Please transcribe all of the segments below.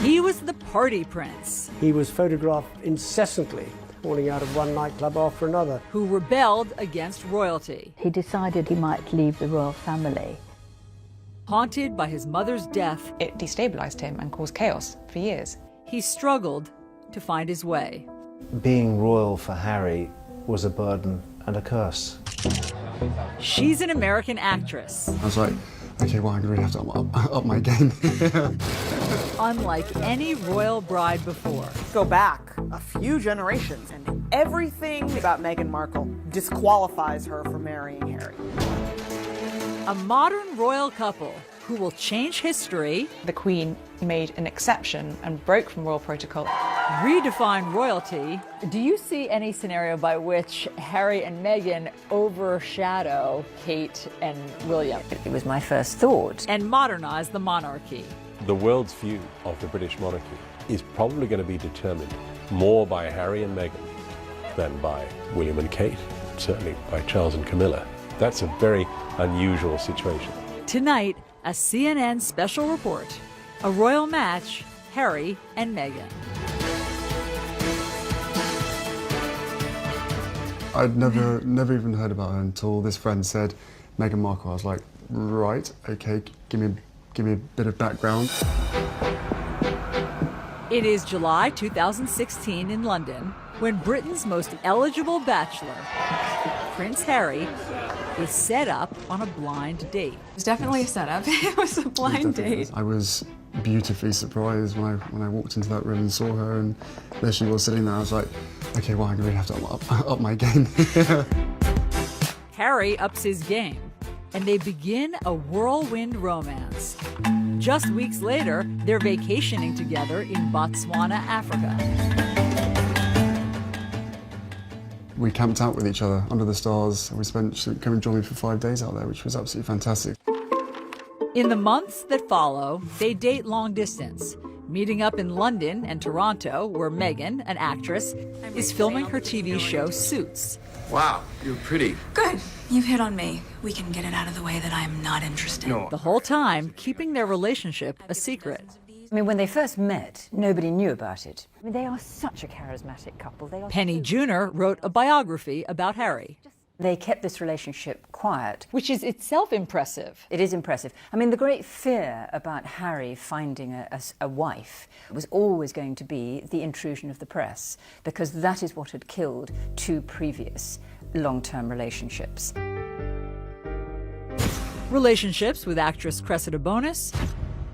He was the party prince. He was photographed incessantly, falling out of one nightclub after another. Who rebelled against royalty. He decided he might leave the royal family. Haunted by his mother's death, it destabilized him and caused chaos for years. He struggled to find his way. Being royal for Harry was a burden and a curse. She's an American actress. I was like, okay, well, I'm going to really have to up my game. Unlike any royal bride before. Go back a few generations, and everything about Meghan Markle disqualifies her from marrying Harry. A modern royal couple who will change history. The Queen made an exception and broke from royal protocol. Redefine royalty. Do you see any scenario by which Harry and Meghan overshadow Kate and William? It was my first thought. And modernize the monarchy. The world's view of the British monarchy is probably going to be determined more by Harry and Meghan than by William and Kate, certainly by Charles and Camilla. That's a very unusual situation. Tonight, a CNN special report, a royal match, Harry and Meghan. I'd never even heard about her until this friend said Meghan Markle. I was like, right, okay, give me a bit of background. It is July 2016 in London when Britain's most eligible bachelor, Prince Harry, is set up on a blind date. It was definitely a setup. It was a blind date. I was beautifully surprised when I walked into that room and saw her, and there she was sitting there. I was like, okay, well, I'm going to really have to up my game. Harry ups his game, and they begin a whirlwind romance. Just weeks later, they're vacationing together in Botswana, Africa. We camped out with each other under the stars. She came and joined me for 5 days out there, which was absolutely fantastic. In the months that follow, they date long distance, meeting up in London and Toronto, where Meghan, an actress, is filming her TV show Suits. Wow, you're pretty. Good. You've hit on me. We can get it out of the way that I'm not interested. No. The whole time keeping their relationship a secret. I mean, when they first met, nobody knew about it. I mean, they are such a charismatic couple. Penny Junor wrote a biography about Harry. They kept this relationship quiet. Which is itself impressive. It is impressive. I mean, the great fear about Harry finding a wife was always going to be the intrusion of the press, because that is what had killed 2 previous long-term relationships. Relationships with actress Cressida Bonas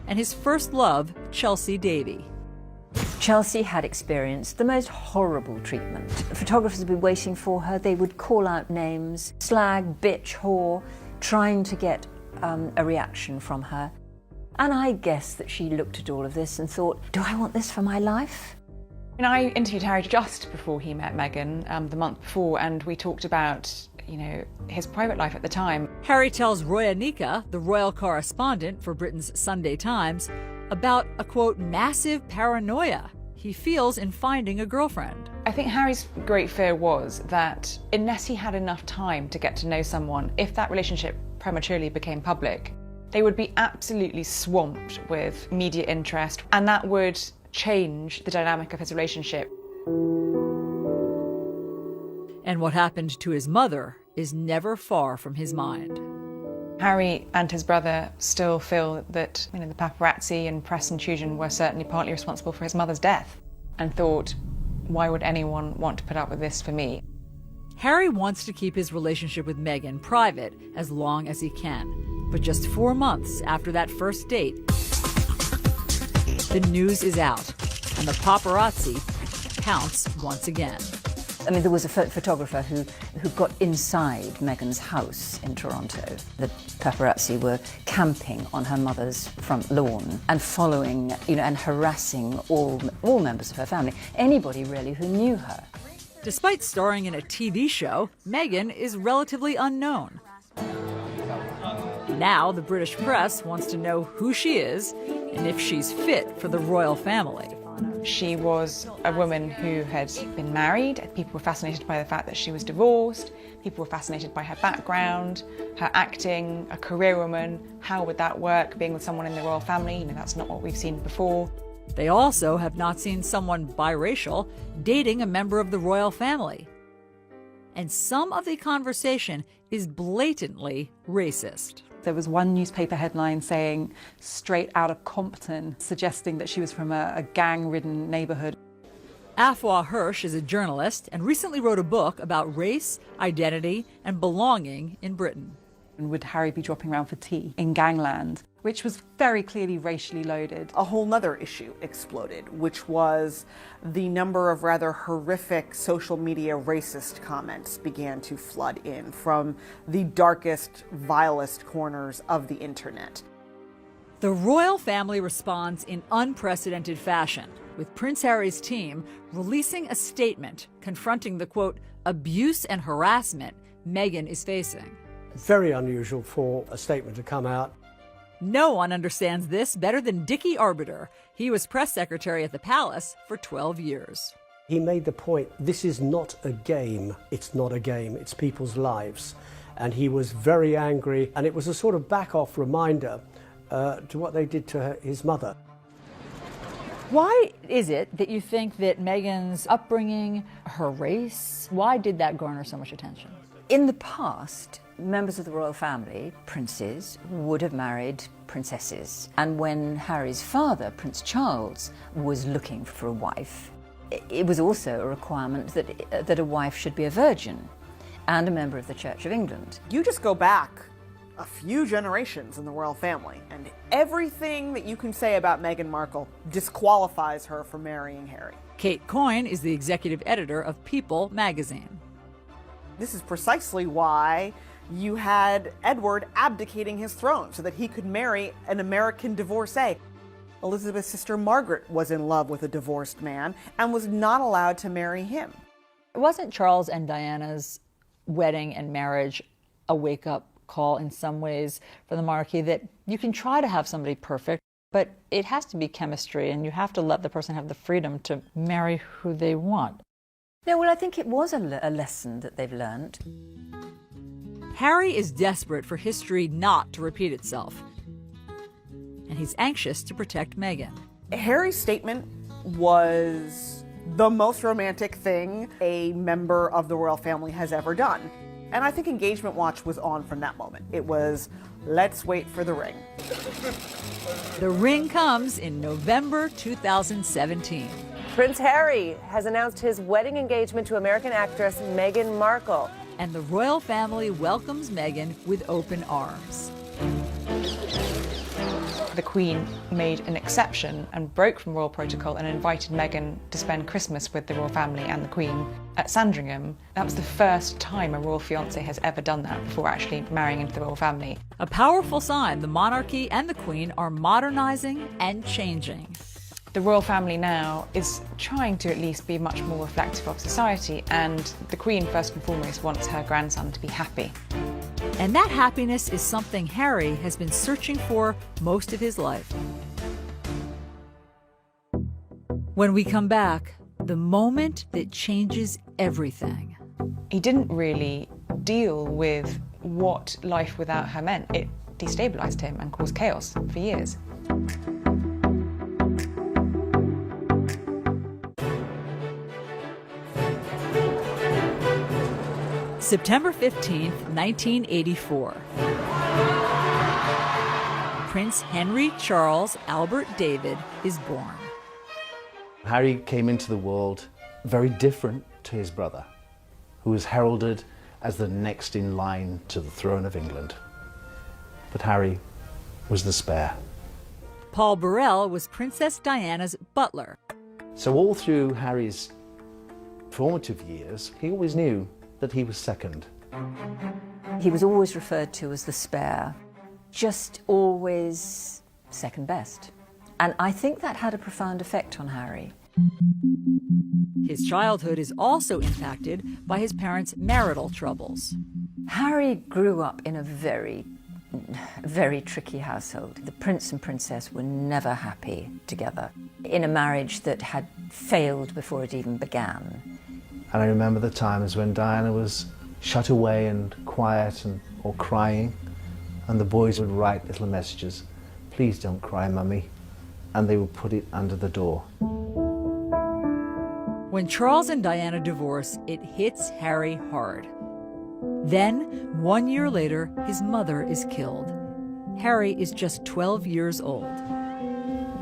and his first love, Chelsea Davy. Chelsea had experienced the most horrible treatment. Photographers would be waiting for her. They would call out names, slag, bitch, whore, trying to get a reaction from her. And I guess that she looked at all of this and thought, do I want this for my life? And I interviewed Harry just before he met Meghan, the month before, and we talked about, his private life at the time. Harry tells Roya Nika, the royal correspondent for Britain's Sunday Times, about a, quote, massive paranoia he feels in finding a girlfriend. I think Harry's great fear was that unless he had enough time to get to know someone, if that relationship prematurely became public, they would be absolutely swamped with media interest, and that would change the dynamic of his relationship. And what happened to his mother is never far from his mind. Harry and his brother still feel that the paparazzi and press intrusion were certainly partly responsible for his mother's death, and thought, why would anyone want to put up with this for me? Harry wants to keep his relationship with Meghan private as long as he can. But just 4 months after that first date, the news is out, and the paparazzi pounce once again. I mean, there was a photographer who got inside Meghan's house in Toronto. The paparazzi were camping on her mother's front lawn and following, and harassing all members of her family, anybody really who knew her. Despite starring in a TV show, Meghan is relatively unknown. Now the British press wants to know who she is and if she's fit for the royal family. She was a woman who had been married. People were fascinated by the fact that she was divorced. People were fascinated by her background, her acting, a career woman. How would that work, being with someone in the royal family? That's not what we've seen before. They also have not seen someone biracial dating a member of the royal family. And some of the conversation is blatantly racist. There was one newspaper headline saying, "Straight out of Compton," suggesting that she was from a gang-ridden neighborhood. Afua Hirsch is a journalist and recently wrote a book about race, identity, and belonging in Britain. And would Harry be dropping around for tea in gangland, which was very clearly racially loaded. A whole nother issue exploded, which was the number of rather horrific social media racist comments began to flood in from the darkest, vilest corners of the internet. The royal family responds in unprecedented fashion, with Prince Harry's team releasing a statement confronting the, quote, abuse and harassment Meghan is facing. Very unusual for a statement to come out. No one understands this better than Dickie Arbiter. He was press secretary at the palace for 12 years. He made the point, this is not a game. It's not a game, it's people's lives. And he was very angry, and it was a sort of back-off reminder to what they did to his mother. Why is it that you think that Meghan's upbringing, her race, why did that garner so much attention? In the past, members of the royal family, princes, would have married princesses. And when Harry's father, Prince Charles, was looking for a wife, it was also a requirement that a wife should be a virgin and a member of the Church of England. You just go back a few generations in the royal family, and everything that you can say about Meghan Markle disqualifies her from marrying Harry. Kate Coyne is the executive editor of People magazine. This is precisely why you had Edward abdicating his throne so that he could marry an American divorcee. Elizabeth's sister Margaret was in love with a divorced man and was not allowed to marry him. Wasn't Charles and Diana's wedding and marriage a wake-up call in some ways for the monarchy, that you can try to have somebody perfect, but it has to be chemistry and you have to let the person have the freedom to marry who they want? No, well, I think it was a lesson that they've learned. Harry is desperate for history not to repeat itself, and he's anxious to protect Meghan. Harry's statement was the most romantic thing a member of the royal family has ever done. And I think Engagement Watch was on from that moment. It was, let's wait for the ring. The ring comes in November 2017. Prince Harry has announced his wedding engagement to American actress Meghan Markle. And the royal family welcomes Meghan with open arms. The Queen made an exception and broke from royal protocol and invited Meghan to spend Christmas with the royal family and the Queen at Sandringham. That was the first time a royal fiancé has ever done that before actually marrying into the royal family. A powerful sign the monarchy and the Queen are modernizing and changing. The royal family now is trying to at least be much more reflective of society, and the Queen, first and foremost, wants her grandson to be happy. And that happiness is something Harry has been searching for most of his life. When we come back, the moment that changes everything. He didn't really deal with what life without her meant. It destabilized him and caused chaos for years. September 15th, 1984. Prince Henry Charles Albert David is born. Harry came into the world very different to his brother, who was heralded as the next in line to the throne of England. But Harry was the spare. Paul Burrell was Princess Diana's butler. So all through Harry's formative years, he always knew that he was second. He was always referred to as the spare, just always second best. And I think that had a profound effect on Harry. His childhood is also impacted by his parents' marital troubles. Harry grew up in a very tricky household. The prince and princess were never happy together, in a marriage that had failed before it even began. And I remember the times when Diana was shut away and quiet or crying, and the boys would write little messages. Please don't cry, Mummy. and they would put it under the door. When Charles and Diana divorce, it hits Harry hard. Then, 1 year later, his mother is killed. Harry is just 12 years old.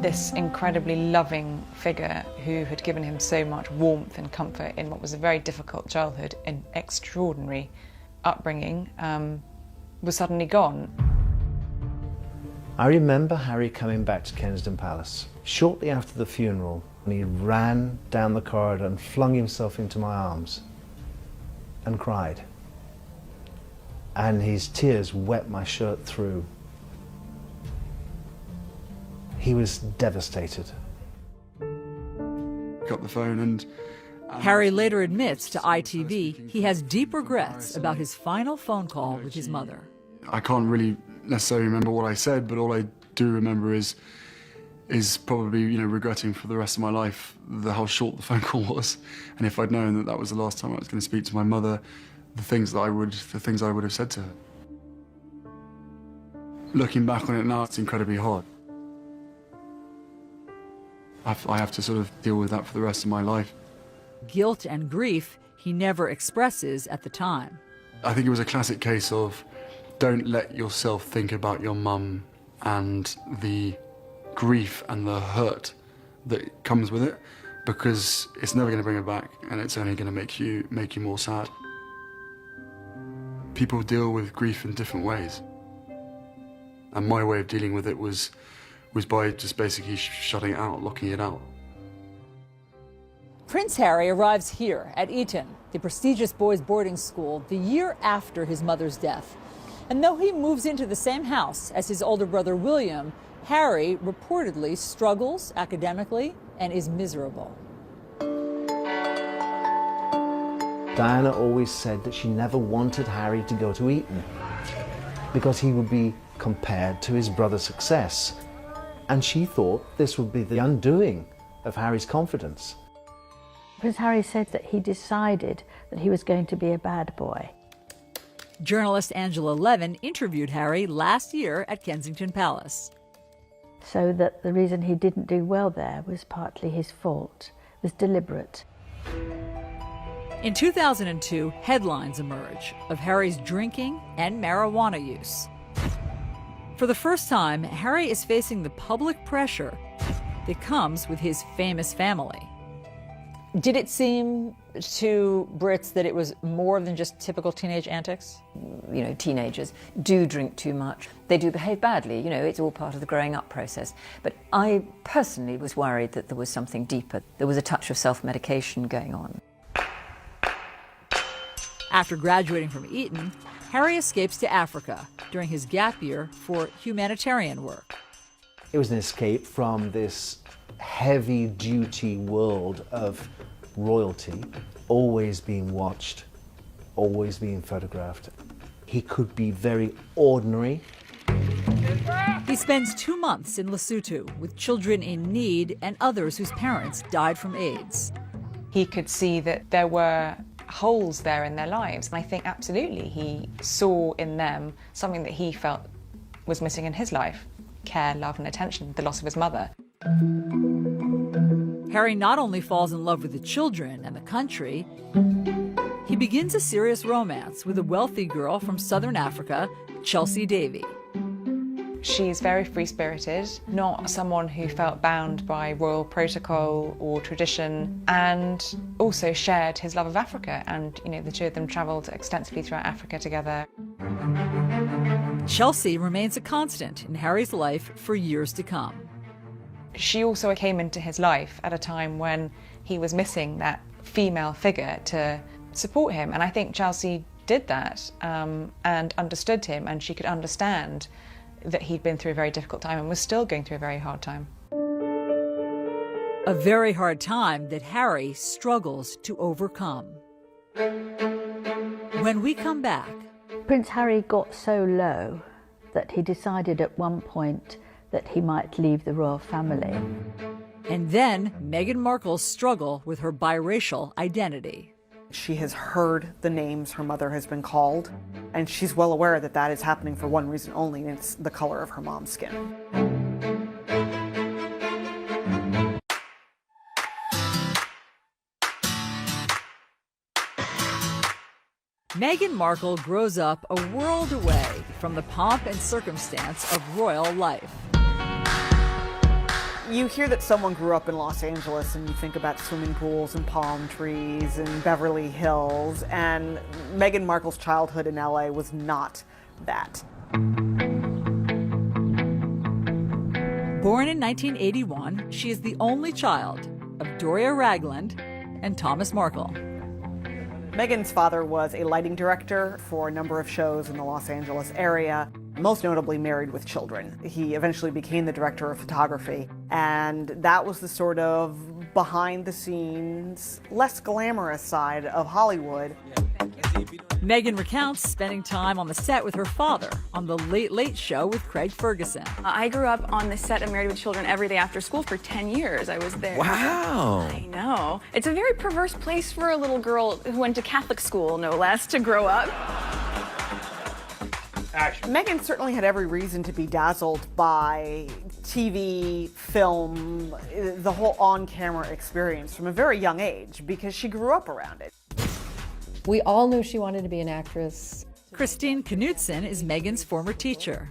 This incredibly loving figure who had given him so much warmth and comfort in what was a very difficult childhood and extraordinary upbringing was suddenly gone. I remember Harry coming back to Kensington Palace shortly after the funeral, and he ran down the corridor and flung himself into my arms and cried. And his tears wet my shirt through. He was devastated. Got the phone and Harry later admits to ITV he has deep regrets about his final phone call with his mother. I can't really necessarily remember what I said, but all I do remember is probably, regretting for the rest of my life how short the phone call was. And if I'd known that that was the last time I was going to speak to my mother, the things I would have said to her. Looking back on it now, it's incredibly hard. I have to sort of deal with that for the rest of my life. Guilt and grief he never expresses at the time. I think it was a classic case of don't let yourself think about your mum and the grief and the hurt that comes with it, because it's never going to bring her back, and it's only going to make you more sad. People deal with grief in different ways, and my way of dealing with it was by just basically shutting it out, locking it out. Prince Harry arrives here at Eton, the prestigious boys' boarding school, the year after his mother's death. And though he moves into the same house as his older brother William, Harry reportedly struggles academically and is miserable. Diana always said that she never wanted Harry to go to Eton because he would be compared to his brother's success. And she thought this would be the undoing of Harry's confidence. Prince Harry said that he decided that he was going to be a bad boy. Journalist Angela Levin interviewed Harry last year at Kensington Palace. So that the reason he didn't do well there was partly his fault, it was deliberate. In 2002, headlines emerge of Harry's drinking and marijuana use. For the first time, Harry is facing the public pressure that comes with his famous family. Did it seem to Brits that it was more than just typical teenage antics? Teenagers do drink too much. They do behave badly, it's all part of the growing up process. But I personally was worried that there was something deeper. There was a touch of self-medication going on. After graduating from Eton, Harry escapes to Africa during his gap year for humanitarian work. It was an escape from this heavy-duty world of royalty, always being watched, always being photographed. He could be very ordinary. He spends 2 months in Lesotho with children in need and others whose parents died from AIDS. He could see that there were holes there in their lives. And I think absolutely he saw in them something that he felt was missing in his life: care, love and attention, the loss of his mother. Harry not only falls in love with the children and the country, he begins a serious romance with a wealthy girl from southern Africa, Chelsea Davy. She's very free-spirited, not someone who felt bound by royal protocol or tradition, and also shared his love of Africa, and the two of them travelled extensively throughout Africa together. Chelsea remains a constant in Harry's life for years to come. She also came into his life at a time when he was missing that female figure to support him, and I think Chelsea did that and understood him, and she could understand that he'd been through a very difficult time and was still going through a very hard time. A very hard time that Harry struggles to overcome. When we come back, Prince Harry got so low that he decided at one point that he might leave the royal family. And then Meghan Markle's struggle with her biracial identity. She has heard the names her mother has been called, and she's well aware that that is happening for one reason only, and it's the color of her mom's skin. Meghan Markle grows up a world away from the pomp and circumstance of royal life. You hear that someone grew up in Los Angeles and you think about swimming pools and palm trees and Beverly Hills, and Meghan Markle's childhood in LA was not that. Born in 1981, she is the only child of Doria Ragland and Thomas Markle. Meghan's father was a lighting director for a number of shows in the Los Angeles area, most notably Married with Children. He eventually became the director of photography, and that was the sort of behind-the-scenes, less glamorous side of Hollywood. Meghan recounts spending time on the set with her father on The Late Late Show with Craig Ferguson. I grew up on the set of Married with Children every day after school for 10 years. I was there. Wow. I know. It's a very perverse place for a little girl who went to Catholic school, no less, to grow up. Meghan certainly had every reason to be dazzled by TV, film, the whole on-camera experience from a very young age because she grew up around it. We all knew she wanted to be an actress. Christine Knutson is Meghan's former teacher.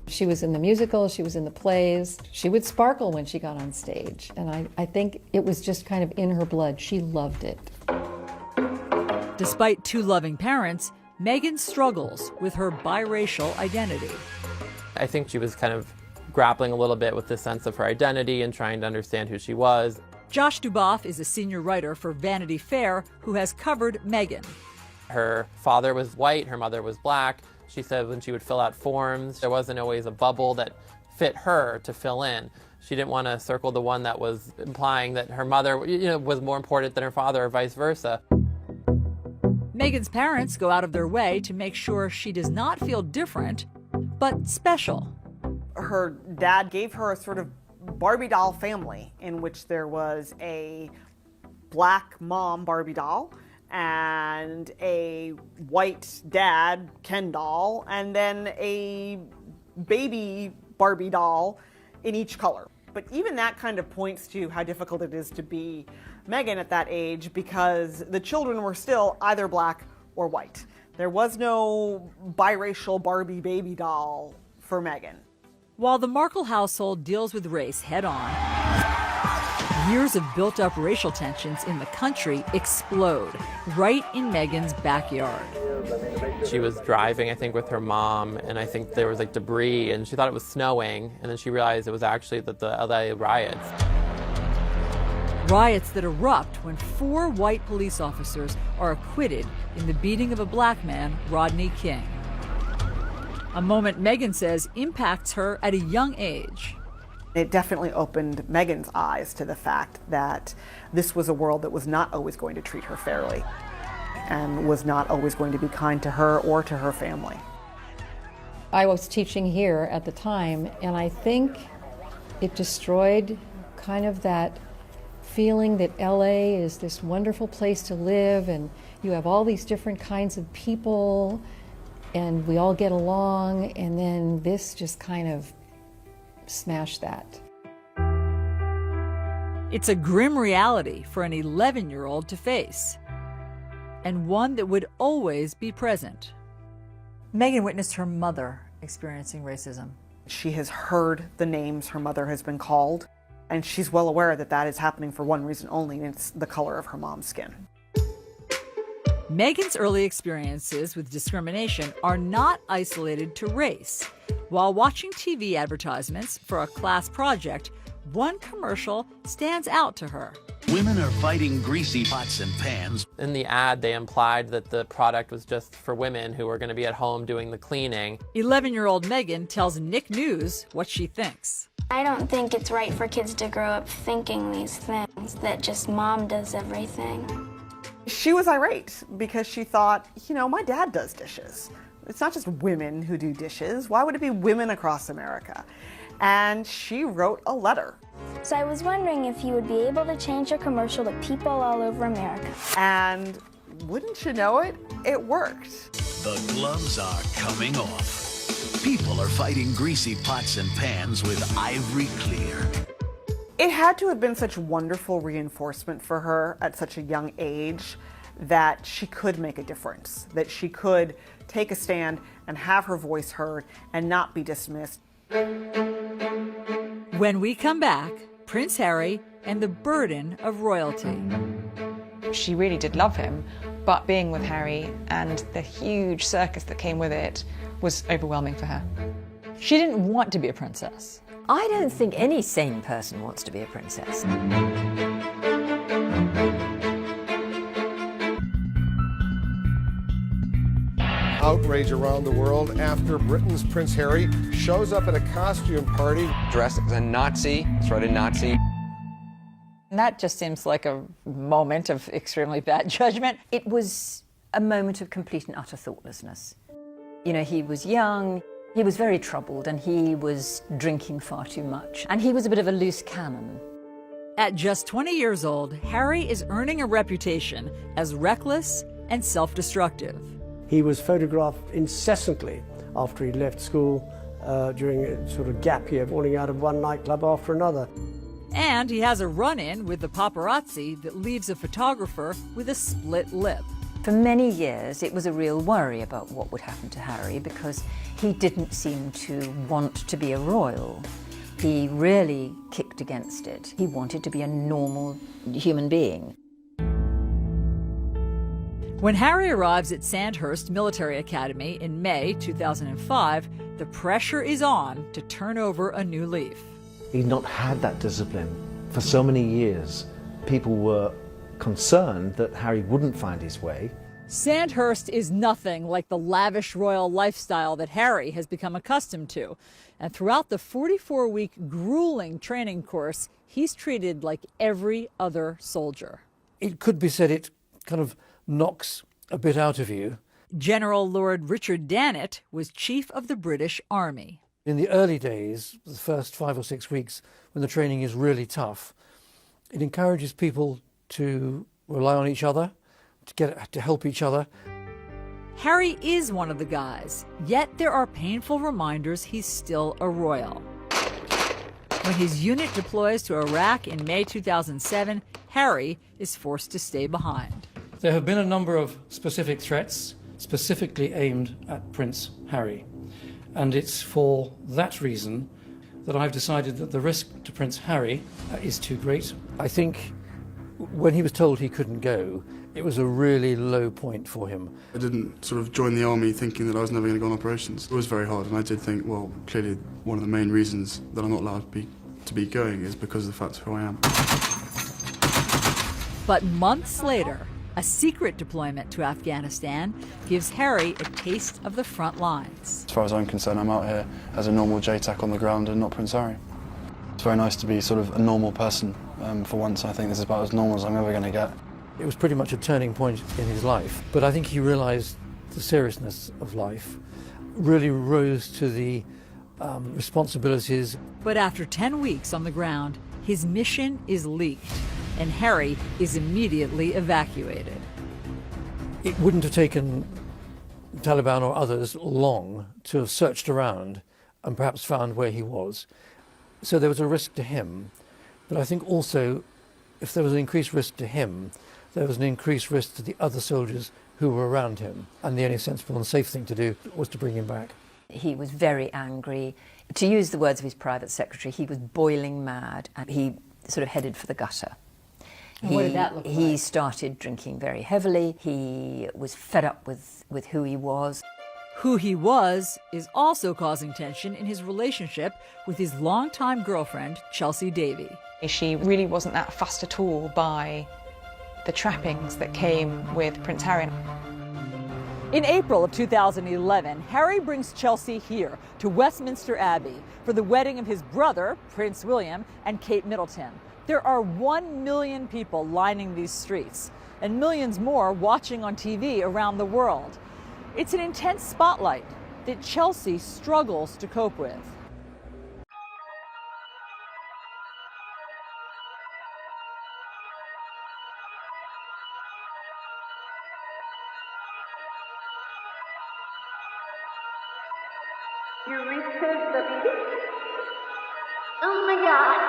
She was in the musicals, she was in the plays. She would sparkle when she got on stage, and I think it was just kind of in her blood. She loved it. Despite two loving parents, Meghan struggles with her biracial identity. I think she was kind of grappling a little bit with the sense of her identity and trying to understand who she was. Josh Duboff is a senior writer for Vanity Fair who has covered Meghan. Her father was white, her mother was black. She said when she would fill out forms, there wasn't always a bubble that fit her to fill in. She didn't want to circle the one that was implying that her mother, was more important than her father or vice versa. Meghan's parents go out of their way to make sure she does not feel different, but special. Her dad gave her a sort of Barbie doll family in which there was a black mom Barbie doll and a white dad Ken doll and then a baby Barbie doll in each color. But even that kind of points to how difficult it is to be Meghan at that age because the children were still either black or white. There was no biracial Barbie baby doll for Meghan. While the Markle household deals with race head-on, years of built-up racial tensions in the country explode right in Meghan's backyard. She was driving, I think, with her mom, and I think there was like debris, and she thought it was snowing, and then she realized it was actually the LA riots. Riots that erupt when 4 white police officers are acquitted in the beating of a black man, Rodney King. A moment Meghan says impacts her at a young age. It definitely opened Meghan's eyes to the fact that this was a world that was not always going to treat her fairly and was not always going to be kind to her or to her family. I was teaching here at the time, and I think it destroyed kind of that feeling that LA is this wonderful place to live and you have all these different kinds of people and we all get along, and then this just kind of smashed that. It's a grim reality for an 11-year-old to face, and one that would always be present. Meghan witnessed her mother experiencing racism. She has heard the names her mother has been called, and she's well aware that that is happening for one reason only, and it's the color of her mom's skin. Meghan's early experiences with discrimination are not isolated to race. While watching TV advertisements for a class project, one commercial stands out to her. Women are fighting greasy pots and pans. In the ad, they implied that the product was just for women who were going to be at home doing the cleaning. 11-year-old Meghan tells Nick News what she thinks. I don't think it's right for kids to grow up thinking these things, that just mom does everything. She was irate because she thought, my dad does dishes. It's not just women who do dishes. Why would it be women across America? And she wrote a letter. So I was wondering if you would be able to change your commercial to people all over America. And wouldn't you know it, it worked. The gloves are coming off. People are fighting greasy pots and pans with Ivory Clear. It had to have been such wonderful reinforcement for her at such a young age that she could make a difference, that she could take a stand and have her voice heard and not be dismissed. When we come back, Prince Harry and the burden of royalty. She really did love him, but being with Harry and the huge circus that came with it was overwhelming for her. She didn't want to be a princess. I don't think any sane person wants to be a princess. Outrage around the world after Britain's Prince Harry shows up at a costume party dressed as a Nazi, sort of Nazi. And that just seems like a moment of extremely bad judgment. It was a moment of complete and utter thoughtlessness. You know, he was young, he was very troubled, and he was drinking far too much. And he was a bit of a loose cannon. At just 20 years old, Harry is earning a reputation as reckless and self-destructive. He was photographed incessantly after he left school during a sort of gap year, falling out of one nightclub after another. And he has a run-in with the paparazzi that leaves a photographer with a split lip. For many years, it was a real worry about what would happen to Harry because he didn't seem to want to be a royal. He really kicked against it. He wanted to be a normal human being. When Harry arrives at Sandhurst Military Academy in May 2005, the pressure is on to turn over a new leaf. He'd not had that discipline for so many years. People were concerned that Harry wouldn't find his way. Sandhurst is nothing like the lavish royal lifestyle that Harry has become accustomed to. And throughout the 44-week grueling training course, he's treated like every other soldier. It could be said it kind of knocks a bit out of you. General Lord Richard Dannett was chief of the British Army. In the early days, the first 5 or 6 weeks, when the training is really tough, it encourages people to rely on each other, to help each other. Harry is one of the guys, yet there are painful reminders he's still a royal. When his unit deploys to Iraq in May 2007, Harry is forced to stay behind. There have been a number of specific threats, specifically aimed at Prince Harry. And it's for that reason that I've decided that the risk to Prince Harry is too great. I think when he was told he couldn't go, it was a really low point for him. I didn't sort of join the army thinking that I was never going to go on operations. It was very hard, and I did think, well, clearly one of the main reasons that I'm not allowed to be going is because of the fact of who I am. But months later, a secret deployment to Afghanistan gives Harry a taste of the front lines. As far as I'm concerned, I'm out here as a normal JTAC on the ground and not Prince Harry. It's very nice to be sort of a normal person for once. I think this is about as normal as I'm ever going to get. It was pretty much a turning point in his life, but I think he realised the seriousness of life, really rose to the responsibilities. But after 10 weeks on the ground, his mission is leaked, and Harry is immediately evacuated. It wouldn't have taken Taliban or others long to have searched around and perhaps found where he was. So there was a risk to him, but I think also if there was an increased risk to him, there was an increased risk to the other soldiers who were around him, and the only sensible and safe thing to do was to bring him back. He was very angry. To use the words of his private secretary, he was boiling mad, and he sort of headed for the gutter. What did that look like? He started drinking very heavily. He was fed up with who he was. Who he was is also causing tension in his relationship with his longtime girlfriend, Chelsea Davy. She really wasn't that fussed at all by the trappings that came with Prince Harry. In April of 2011, Harry brings Chelsea here to Westminster Abbey for the wedding of his brother, Prince William, and Kate Middleton. There are 1 million people lining these streets, and millions more watching on TV around the world. It's an intense spotlight that Chelsea struggles to cope with. You reached the beach? Oh my God!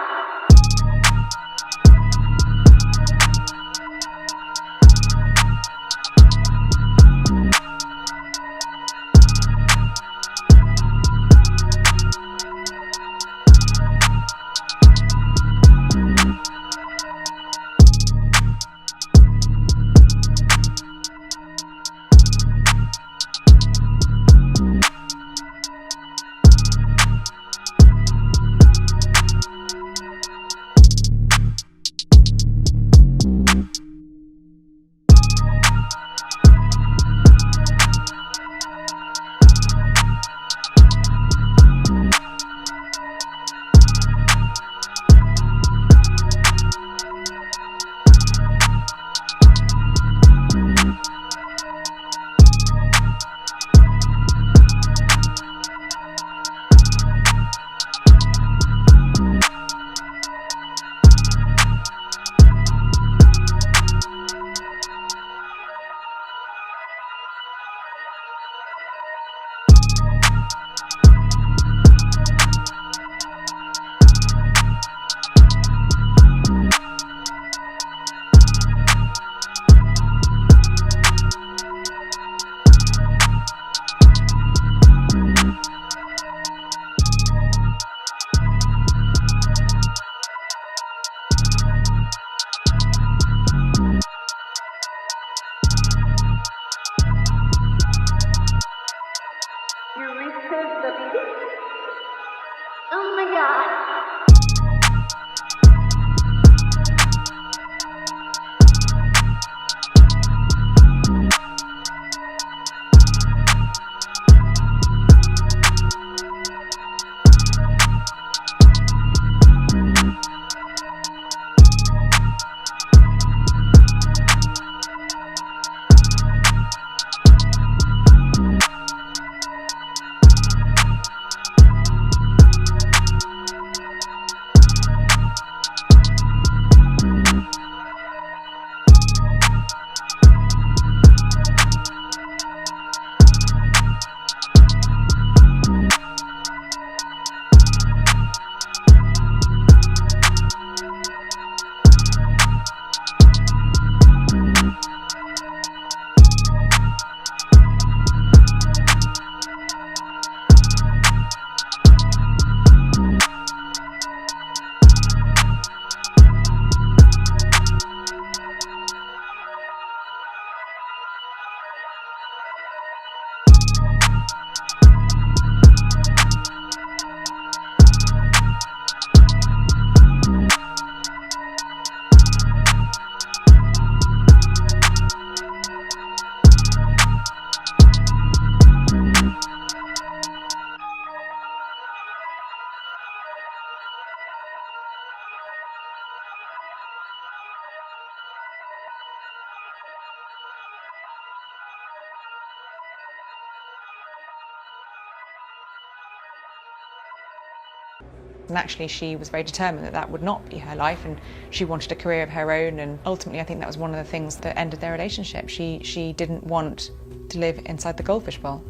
And actually she was very determined that that would not be her life, and she wanted a career of her own, and ultimately I think that was one of the things that ended their relationship. She didn't want to live inside the goldfish bowl.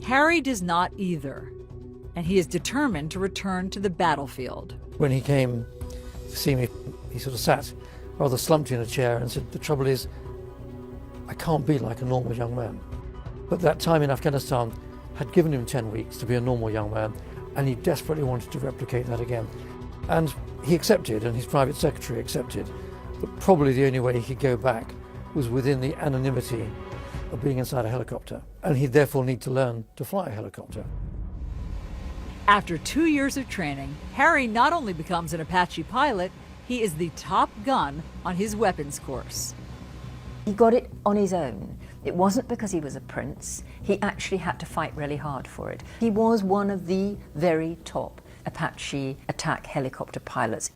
Harry does not either, and he is determined to return to the battlefield. When he came to see me, he sort of sat rather slumped in a chair and said, "The trouble is, I can't be like a normal young man." But that time in Afghanistan had given him 10 weeks to be a normal young man, and he desperately wanted to replicate that again. And he accepted, and his private secretary accepted, that probably the only way he could go back was within the anonymity of being inside a helicopter, and he'd therefore need to learn to fly a helicopter. After 2 years of training, Harry not only becomes an Apache pilot, he is the top gun on his weapons course. He got it on his own. It wasn't because he was a prince. He actually had to fight really hard for it. He was one of the very top Apache attack helicopter pilots.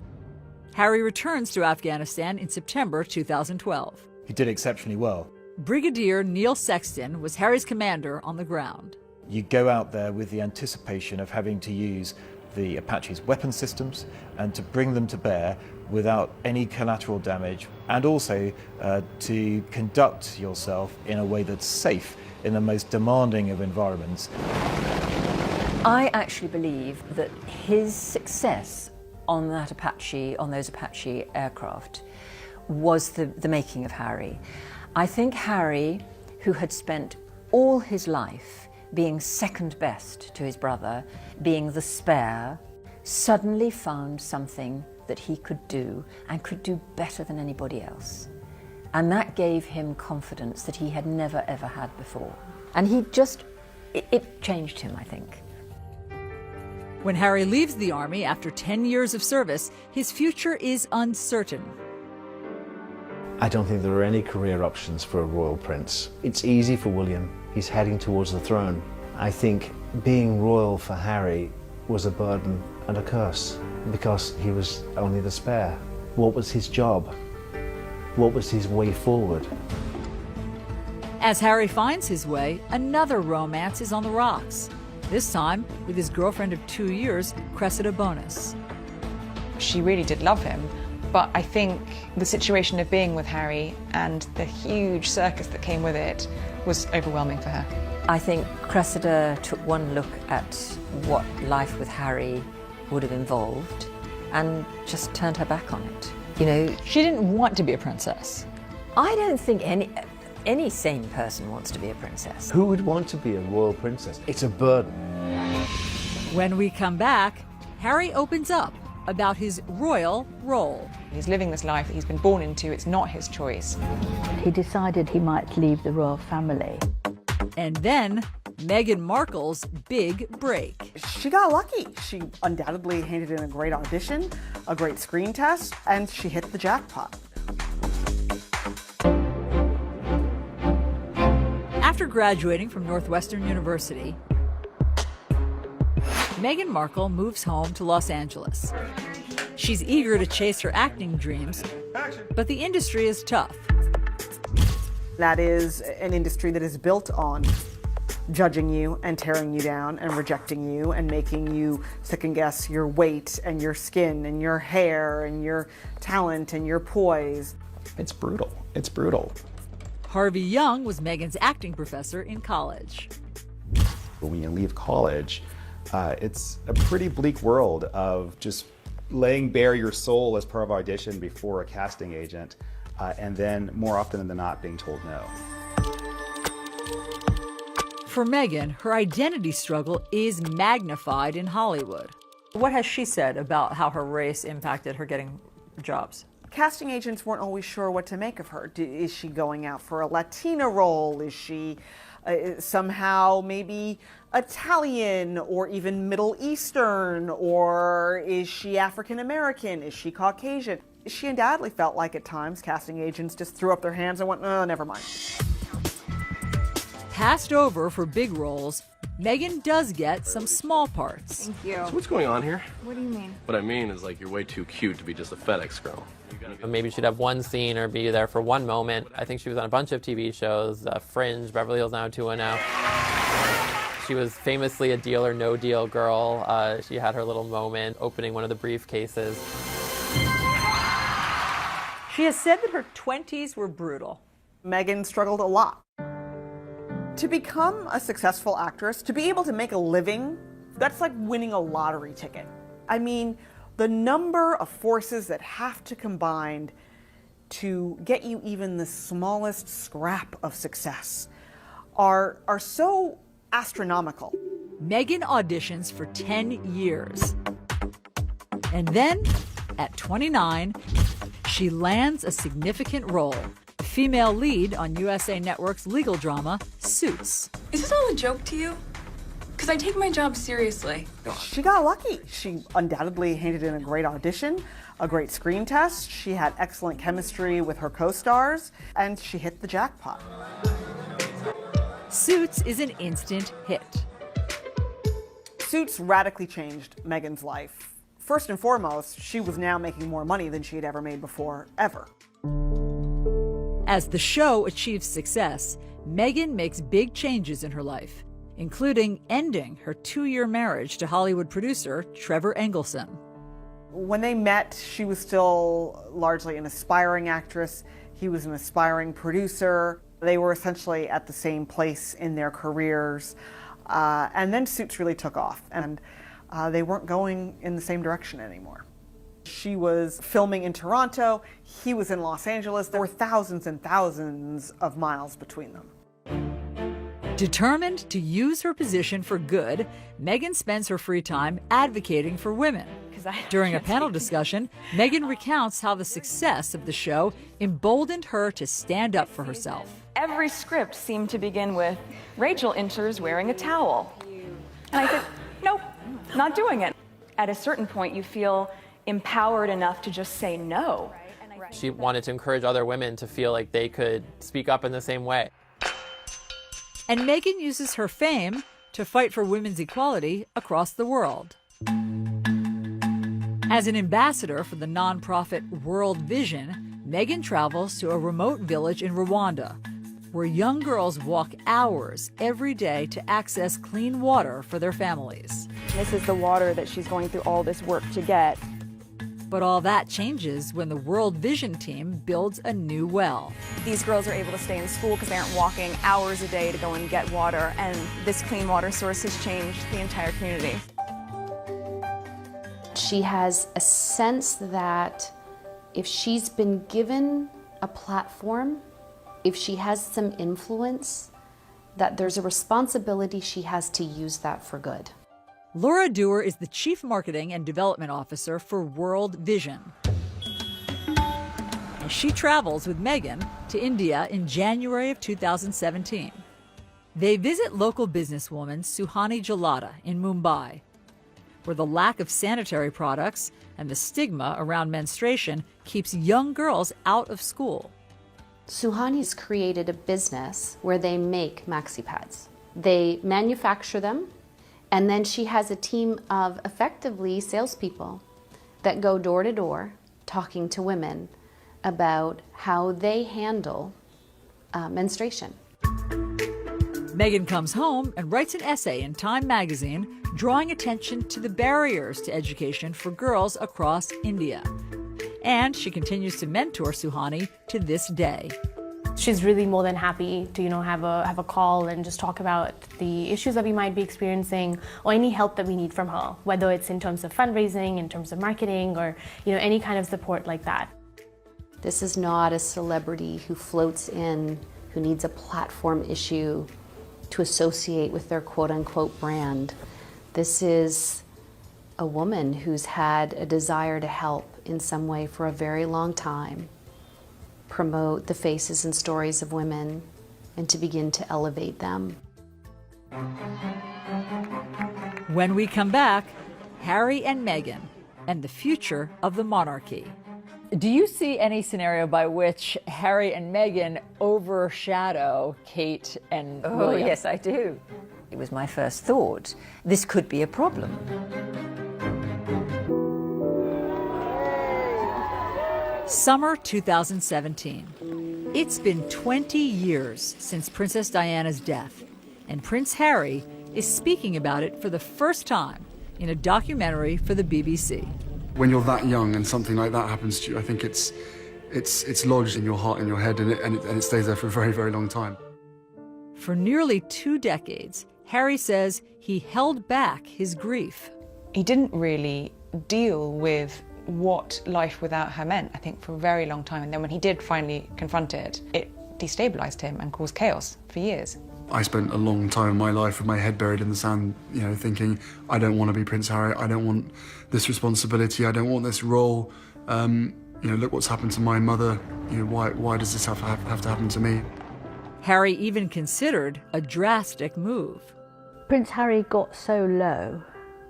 Harry returns to Afghanistan in September 2012. He did exceptionally well. Brigadier Neil Sexton was Harry's commander on the ground. You go out there with the anticipation of having to use the Apache's weapon systems and to bring them to bear without any collateral damage, and also to conduct yourself in a way that's safe in the most demanding of environments. I actually believe that his success on those Apache aircraft was the making of Harry. I think Harry, who had spent all his life being second best to his brother, being the spare, suddenly found something that he could do, and could do better than anybody else. And that gave him confidence that he had never ever had before. And it changed him, I think. When Harry leaves the army after 10 years of service, his future is uncertain. I don't think there are any career options for a royal prince. It's easy for William. He's heading towards the throne. I think being royal for Harry was a burden and a curse because he was only the spare. What was his job? What was his way forward? As Harry finds his way, another romance is on the rocks. This time with his girlfriend of 2 years, Cressida Bonus. She really did love him, but I think the situation of being with Harry and the huge circus that came with it was overwhelming for her. I think Cressida took one look at what life with Harry would have involved and just turned her back on it. You know, she didn't want to be a princess. I don't think any sane person wants to be a princess. Who would want to be a royal princess? It's a burden. When we come back, Harry opens up about his royal role. He's living this life that he's been born into. It's not his choice. He decided he might leave the royal family. And then Meghan Markle's big break. She got lucky. She undoubtedly handed in a great audition, a great screen test, and she hit the jackpot. After graduating from Northwestern University, Meghan Markle moves home to Los Angeles. She's eager to chase her acting dreams, but the industry is tough. That is an industry that is built on judging you and tearing you down and rejecting you and making you second guess your weight and your skin and your hair and your talent and your poise. It's brutal. It's brutal. Harvey Young was Meghan's acting professor in college. When you leave college, it's a pretty bleak world of just laying bare your soul as part of audition before a casting agent, and then more often than not being told no. For Meghan, her identity struggle is magnified in Hollywood. What has she said about how her race impacted her getting jobs? Casting agents weren't always sure what to make of her. Is she going out for a Latina role? Is she somehow maybe Italian or even Middle Eastern? Or is she African American? Is she Caucasian? She undoubtedly felt like at times casting agents just threw up their hands and went, oh, never mind. Passed over for big roles, Meghan does get some small parts. Thank you. So what's going on here? What do you mean? What I mean is like you're way too cute to be just a FedEx girl. Maybe she'd have one scene or be there for one moment. I think she was on a bunch of TV shows, Fringe, Beverly Hills 90210. She was famously a deal or no deal girl. She had her little moment opening one of the briefcases. She has said that her 20s were brutal. Meghan struggled a lot. To become a successful actress, to be able to make a living, that's like winning a lottery ticket. I mean, the number of forces that have to combine to get you even the smallest scrap of success are so astronomical. Meghan auditions for 10 years. And then, at 29, she lands a significant role. The female lead on USA Network's legal drama, Suits. Is this all a joke to you? Because I take my job seriously. She got lucky. She undoubtedly handed in a great audition, a great screen test. She had excellent chemistry with her co-stars, and she hit the jackpot. Suits is an instant hit. Suits radically changed Meghan's life. First and foremost, she was now making more money than she had ever made before, ever. As the show achieves success, Meghan makes big changes in her life, including ending her 2-year marriage to Hollywood producer Trevor Engelson. When they met, she was still largely an aspiring actress. He was an aspiring producer. They were essentially at the same place in their careers. And then Suits really took off, and they weren't going in the same direction anymore. She was filming in Toronto. He was in Los Angeles. There were thousands and thousands of miles between them. Determined to use her position for good, Meghan spends her free time advocating for women. During a panel discussion, Meghan recounts how the success of the show emboldened her to stand up for herself. Every script seemed to begin with, Rachel enters wearing a towel. And I said, nope, not doing it. At a certain point, you feel empowered enough to just say no. She wanted to encourage other women to feel like they could speak up in the same way. And Meghan uses her fame to fight for women's equality across the world. As an ambassador for the nonprofit World Vision, Meghan travels to a remote village in Rwanda, where young girls walk hours every day to access clean water for their families. This is the water that she's going through all this work to get. But all that changes when the World Vision team builds a new well. These girls are able to stay in school because they aren't walking hours a day to go and get water, and this clean water source has changed the entire community. She has a sense that if she's been given a platform, if she has some influence, that there's a responsibility she has to use that for good. Laura Dewar is the Chief Marketing and Development Officer for World Vision. And she travels with Meghan to India in January of 2017. They visit local businesswoman Suhani Jalata in Mumbai, where the lack of sanitary products and the stigma around menstruation keeps young girls out of school. Suhani's created a business where they make maxi pads. They manufacture them, and then she has a team of effectively salespeople that go door to door talking to women about how they handle menstruation. Meghan comes home and writes an essay in Time magazine drawing attention to the barriers to education for girls across India. And she continues to mentor Suhani to this day. She's really more than happy to, have a call and just talk about the issues that we might be experiencing or any help that we need from her, whether it's in terms of fundraising, in terms of marketing, or any kind of support like that. This is not a celebrity who floats in, who needs a platform issue to associate with their quote-unquote brand. This is a woman who's had a desire to help in some way for a very long time, promote the faces and stories of women, and to begin to elevate them. When we come back, Harry and Meghan and the future of the monarchy. Do you see any scenario by which Harry and Meghan overshadow Kate and William? Oh, yes, I do. It was my first thought. This could be a problem. Summer 2017. It's been 20 years since Princess Diana's death, and Prince Harry is speaking about it for the first time in a documentary for the BBC. When you're that young and something like that happens to you, I think it's lodged in your heart and your head, and it stays there for a very, very long time. For nearly 2 decades, Harry says he held back his grief. He didn't really deal with what life without her meant, I think, for a very long time. And then when he did finally confront it, it destabilized him and caused chaos for years. I spent a long time in my life with my head buried in the sand, thinking, I don't want to be Prince Harry, I don't want this responsibility, I don't want this role. Look what's happened to my mother, why does this have to happen to me? Harry even considered a drastic move. Prince Harry got so low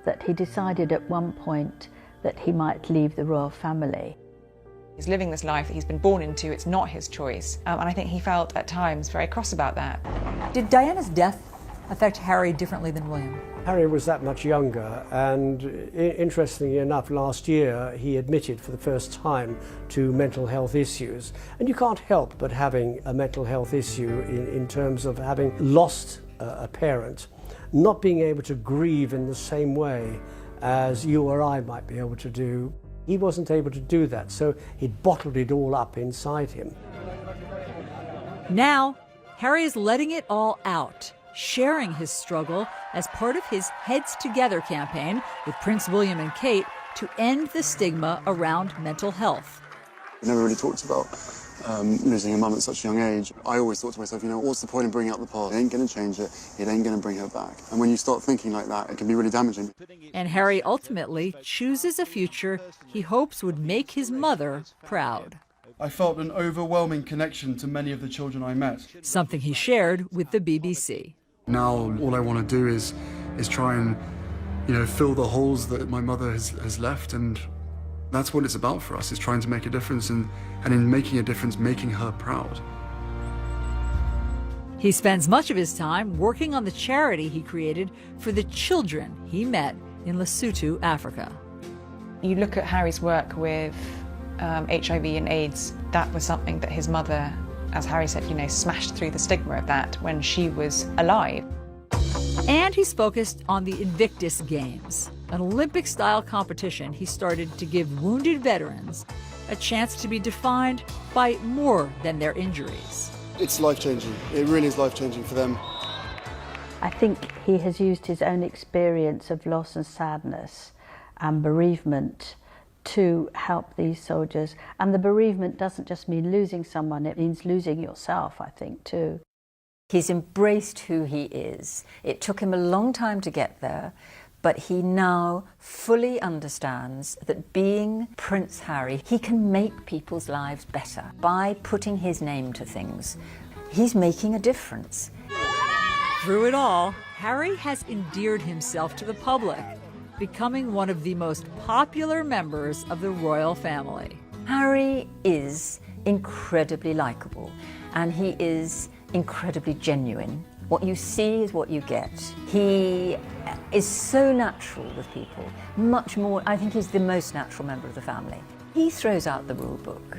that he decided at one point that he might leave the royal family. He's living this life that he's been born into, it's not his choice. And I think he felt at times very cross about that. Did Diana's death affect Harry differently than William? Harry was that much younger, and interestingly enough, last year he admitted for the first time to mental health issues. And you can't help but having a mental health issue in terms of having lost a parent, not being able to grieve in the same way as you or I might be able to do. He wasn't able to do that, so he'd bottled it all up inside him. Now, Harry is letting it all out, sharing his struggle as part of his Heads Together campaign with Prince William and Kate to end the stigma around mental health. I never really talked about losing a mum at such a young age. I always thought to myself, what's the point in bringing up the past? It ain't going to change it. It ain't going to bring her back. And when you start thinking like that, it can be really damaging. And Harry ultimately chooses a future he hopes would make his mother proud. I felt an overwhelming connection to many of the children I met. Something he shared with the BBC. Now, all I want to do is try and, fill the holes that my mother has left, and that's what it's about for us, is trying to make a difference, and in making a difference, making her proud. He spends much of his time working on the charity he created for the children he met in Lesotho, Africa. You look at Harry's work with HIV and AIDS, that was something that his mother, as Harry said, smashed through the stigma of that when she was alive. And he's focused on the Invictus Games, an Olympic-style competition he started to give wounded veterans a chance to be defined by more than their injuries. It's life-changing. It really is life-changing for them. I think he has used his own experience of loss and sadness and bereavement to help these soldiers. And the bereavement doesn't just mean losing someone, it means losing yourself, I think, too. He's embraced who he is. It took him a long time to get there, but he now fully understands that being Prince Harry, he can make people's lives better by putting his name to things. He's making a difference. Through it all, Harry has endeared himself to the public, becoming one of the most popular members of the royal family. Harry is incredibly likable, and he is incredibly genuine. What you see is what you get. He is so natural with people, much more, I think he's the most natural member of the family. He throws out the rule book.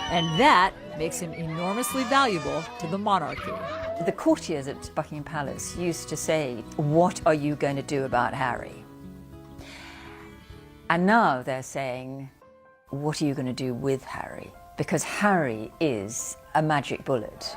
And that makes him enormously valuable to the monarchy. The courtiers at Buckingham Palace used to say, "What are you going to do about Harry?" And now they're saying, "What are you going to do with Harry?" Because Harry is a magic bullet.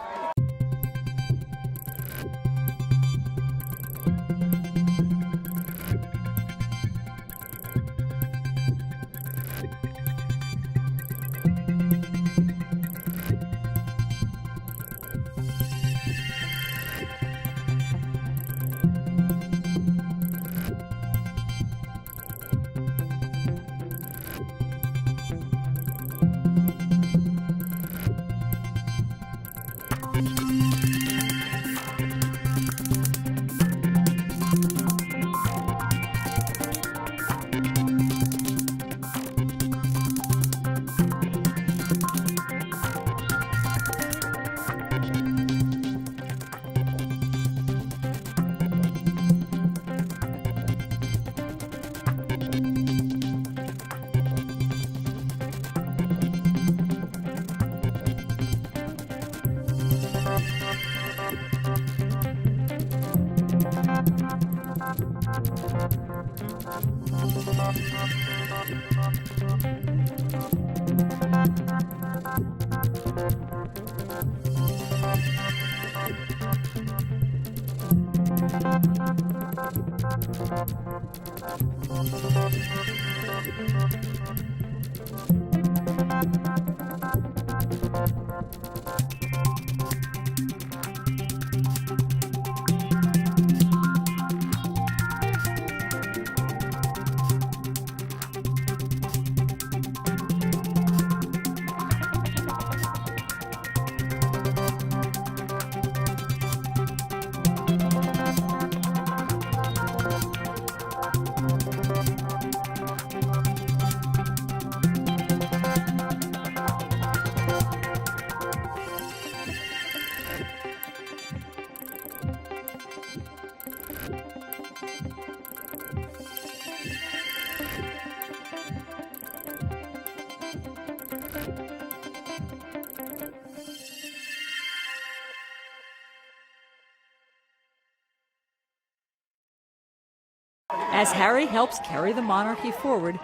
As Harry helps carry the monarchy forward,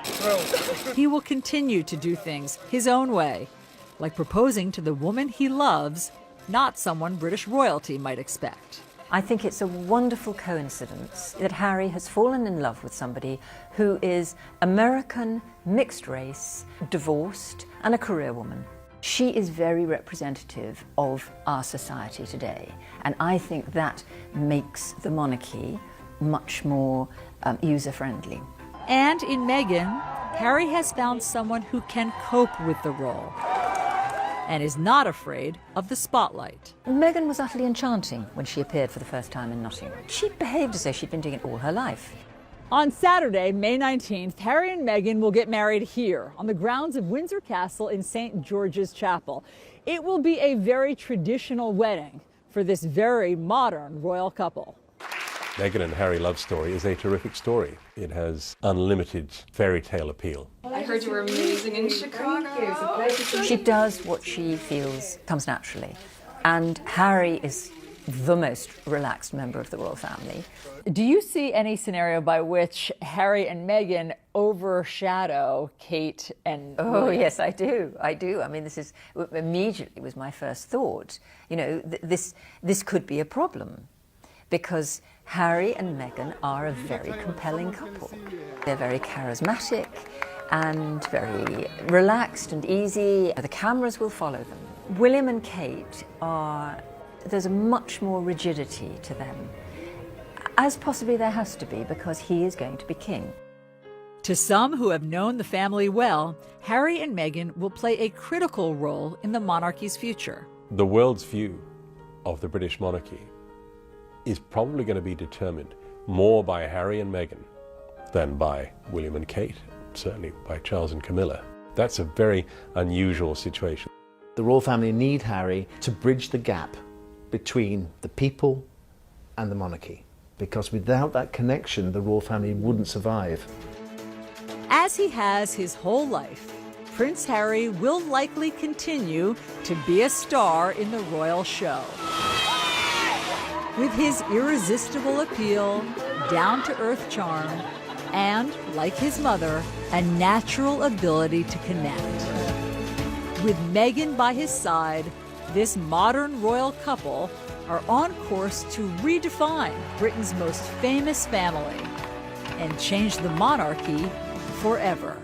he will continue to do things his own way, like proposing to the woman he loves, not someone British royalty might expect. I think it's a wonderful coincidence that Harry has fallen in love with somebody who is American, mixed race, divorced, and a career woman. She is very representative of our society today, and I think that makes the monarchy much more user-friendly. And in Meghan, Harry has found someone who can cope with the role and is not afraid of the spotlight. Meghan was utterly enchanting when she appeared for the first time in Nottingham. She behaved as though she'd been doing it all her life. On Saturday, May 19th, Harry and Meghan will get married here on the grounds of Windsor Castle in St. George's Chapel. It will be a very traditional wedding for this very modern royal couple. Meghan and Harry love story is a terrific story. It has unlimited fairy tale appeal. I heard you were amazing in Chicago. She does what she feels comes naturally. And Harry is the most relaxed member of the royal family. Do you see any scenario by which Harry and Meghan overshadow Kate and Oh, William? yes, I do. I do. I mean, this is immediately was my first thought. You know, this could be a problem because Harry and Meghan are a very compelling couple. They're very charismatic and very relaxed and easy. The cameras will follow them. William and Kate there's a much more rigidity to them, as possibly there has to be because he is going to be king. To some who have known the family well, Harry and Meghan will play a critical role in the monarchy's future. The world's view of the British monarchy is probably going to be determined more by Harry and Meghan than by William and Kate, certainly by Charles and Camilla. That's a very unusual situation. The royal family need Harry to bridge the gap between the people and the monarchy, because without that connection, the royal family wouldn't survive. As he has his whole life, Prince Harry will likely continue to be a star in the royal show. With his irresistible appeal, down-to-earth charm, and, like his mother, a natural ability to connect. With Meghan by his side, this modern royal couple are on course to redefine Britain's most famous family and change the monarchy forever.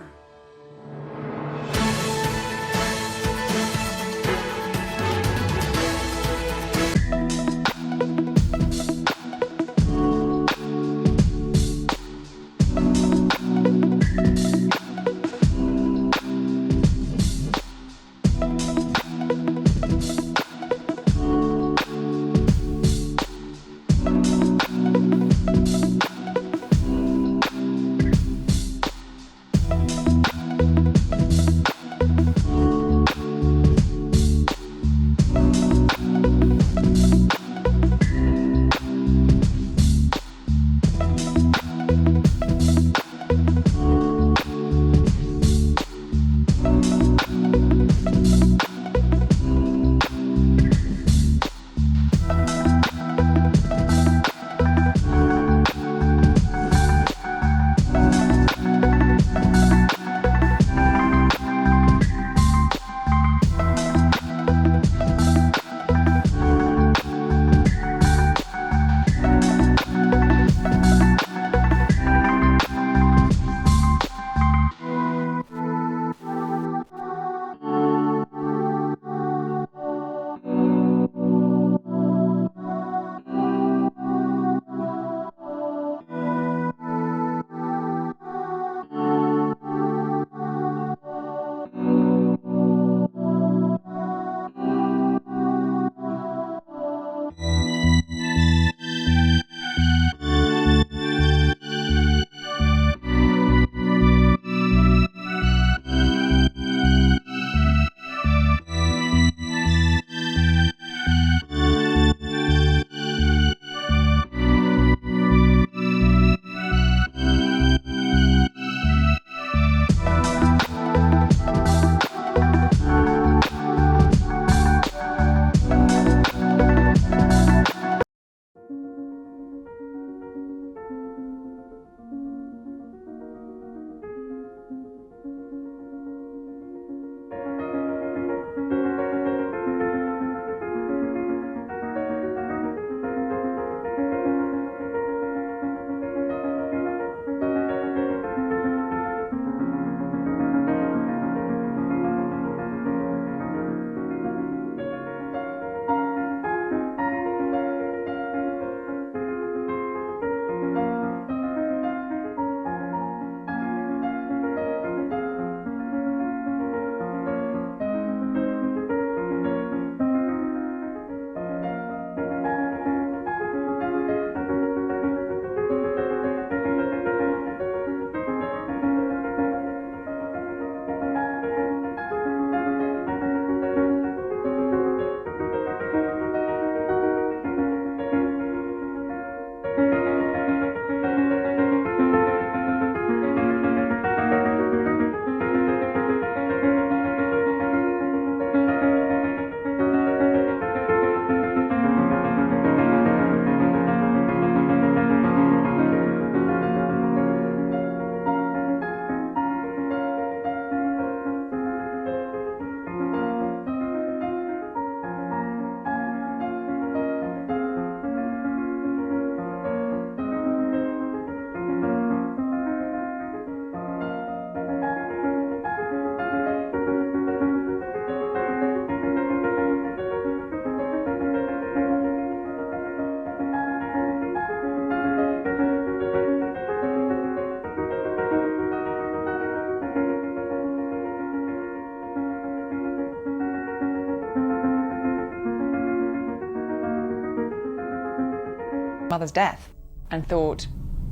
mother's death and thought,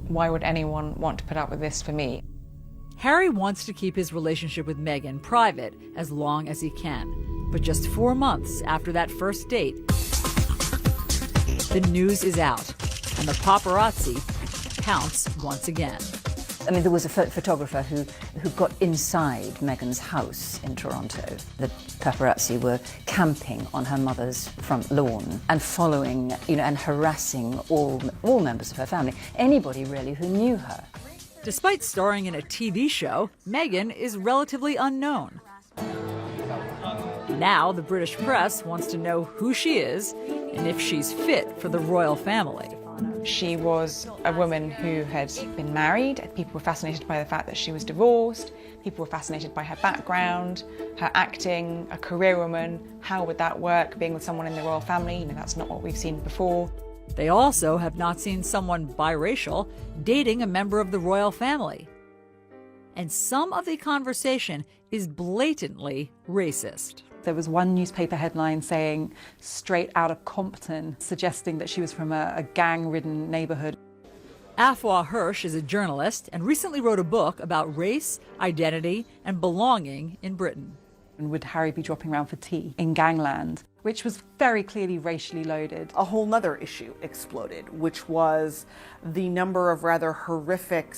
why would anyone want to put up with this for me? Harry wants to keep his relationship with Meghan private as long as he can. But just 4 months after that first date, the news is out, and the paparazzi pounce once again. I mean, there was a photographer who got inside Meghan's house in Toronto. The paparazzi were camping on her mother's front lawn and following, and harassing all members of her family, anybody really who knew her. Despite starring in a TV show, Meghan is relatively unknown. Now the British press wants to know who she is and if she's fit for the royal family. She was a woman who had been married. People were fascinated by the fact that she was divorced. People were fascinated by her background, her acting, a career woman. How would that work, being with someone in the royal family? That's not what we've seen before. They also have not seen someone biracial dating a member of the royal family. And some of the conversation is blatantly racist. There was one newspaper headline saying, straight out of Compton, suggesting that she was from a gang-ridden neighborhood. Afua Hirsch is a journalist and recently wrote a book about race, identity, and belonging in Britain. And would Harry be dropping around for tea in gangland, which was very clearly racially loaded. A whole nother issue exploded, which was the number of rather horrific